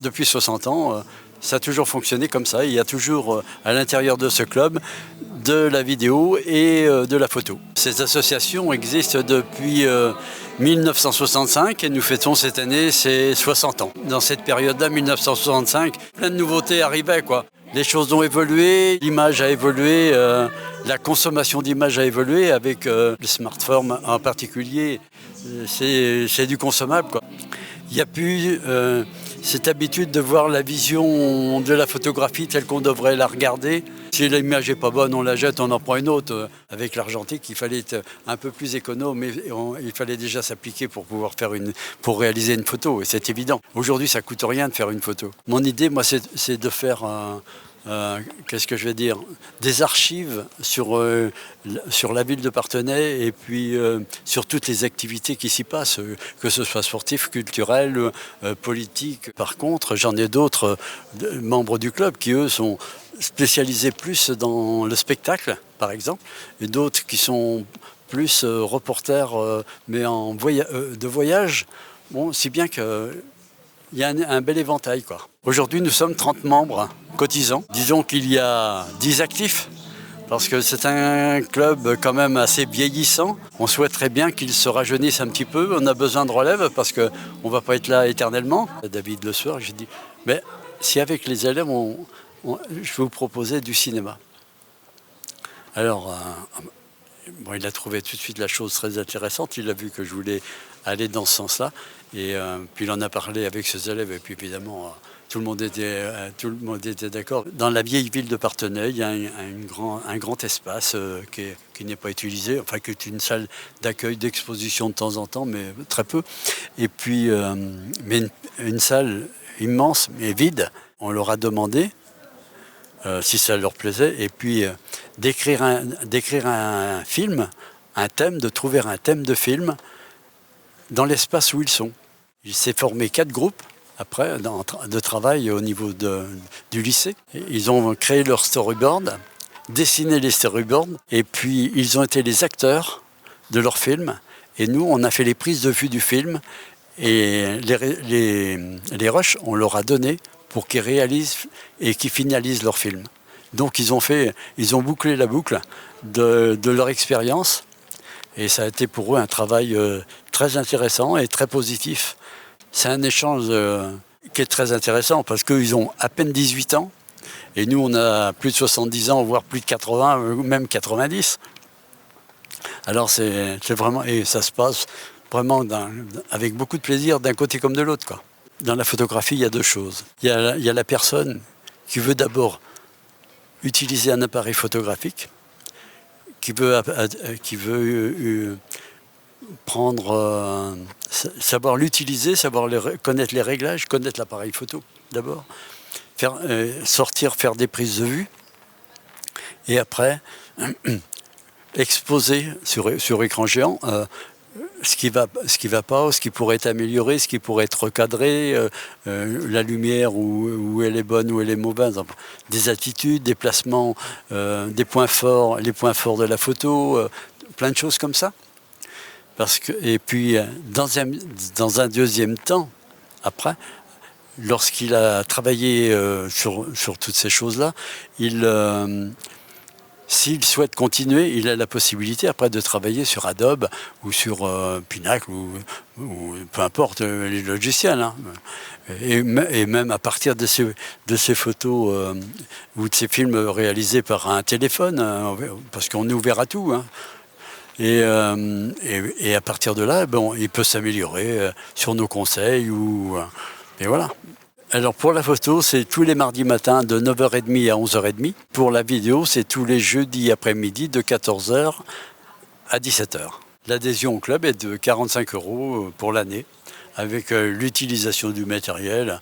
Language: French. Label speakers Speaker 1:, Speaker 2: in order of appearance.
Speaker 1: Depuis 60 ans, ça a toujours fonctionné comme ça. Il y a toujours à l'intérieur de ce club de la vidéo et de la photo. Ces associations existent depuis 1965 et nous fêtons cette année ses 60 ans. Dans cette période-là, 1965, plein de nouveautés arrivaient, quoi. Les choses ont évolué, l'image a évolué, la consommation d'images a évolué avec le smartphone en particulier. C'est du consommable, quoi. Il n'y a plus cette habitude de voir la vision de la photographie telle qu'on devrait la regarder. Si l'image n'est pas bonne, on la jette, on en prend une autre. Avec l'argentique, il fallait être un peu plus économe, mais il fallait déjà s'appliquer pour pouvoir pour réaliser une photo, et c'est évident. Aujourd'hui, ça ne coûte rien de faire une photo. Mon idée, moi, c'est de faire qu'est-ce que je vais dire, des archives sur la ville de Parthenay et puis sur toutes les activités qui s'y passent, que ce soit sportif, culturel, politique. Par contre, j'en ai d'autres membres du club qui, eux, sont spécialisés plus dans le spectacle, par exemple, et d'autres qui sont plus reporters, mais de voyage. Bon, si bien que il y a un bel éventail, quoi. Aujourd'hui, nous sommes 30 membres cotisants. Disons qu'il y a 10 actifs, parce que c'est un club quand même assez vieillissant. On souhaiterait bien qu'il se rajeunisse un petit peu. On a besoin de relève, parce qu'on ne va pas être là éternellement. David Le Soir, j'ai dit, mais si avec les élèves, je vais vous proposer du cinéma. Alors, bon, il a trouvé tout de suite la chose très intéressante. Il a vu que je voulais aller dans ce sens-là. Et puis il en a parlé avec ses élèves. Et puis évidemment, tout le monde était d'accord. Dans la vieille ville de Parthenay, il y a un grand espace qui n'est pas utilisé. Enfin, qui est une salle d'accueil, d'exposition de temps en temps, mais très peu. Et puis, mais une salle immense, mais vide. On leur a demandé, si ça leur plaisait, et puis d'écrire un film, de trouver un thème de film dans l'espace où ils sont. Il s'est formé 4 groupes après de travail au niveau du lycée. Ils ont créé leur storyboard, dessiné les storyboards, et puis ils ont été les acteurs de leur film. Et nous, on a fait les prises de vue du film, et les rushs, on leur a donné pour qu'ils réalisent et qu'ils finalisent leur film. Donc ils ont bouclé la boucle de leur expérience, et ça a été pour eux un travail très intéressant et très positif. C'est un échange qui est très intéressant, parce qu'ils ont à peine 18 ans, et nous on a plus de 70 ans, voire plus de 80, même 90. Alors c'est vraiment, et ça se passe vraiment avec beaucoup de plaisir d'un côté comme de l'autre, quoi. Dans la photographie, il y a 2 choses. Il y a la personne qui veut d'abord utiliser un appareil photographique, qui veut prendre, savoir l'utiliser, connaître les réglages, connaître l'appareil photo d'abord, faire des prises de vue, et après exposer sur écran géant ce qui va pas, ce qui pourrait être amélioré, ce qui pourrait être recadré, la lumière où elle est bonne, où elle est mauvaise, des attitudes, des placements, des points forts, les points forts de la photo, plein de choses comme ça. Et puis, dans un deuxième temps, après, lorsqu'il a travaillé sur toutes ces choses-là, s'il souhaite continuer, il a la possibilité après de travailler sur Adobe ou sur Pinacle ou peu importe les logiciels, hein. Et même à partir de ces photos ou de ces films réalisés par un téléphone, parce qu'on est ouvert à tout, hein. Et à partir de là, bon, il peut s'améliorer sur nos conseils. Et voilà. Alors pour la photo, c'est tous les mardis matins de 9h30 à 11h30. Pour la vidéo, c'est tous les jeudis après-midi de 14h à 17h. L'adhésion au club est de 45 € pour l'année, avec l'utilisation du matériel.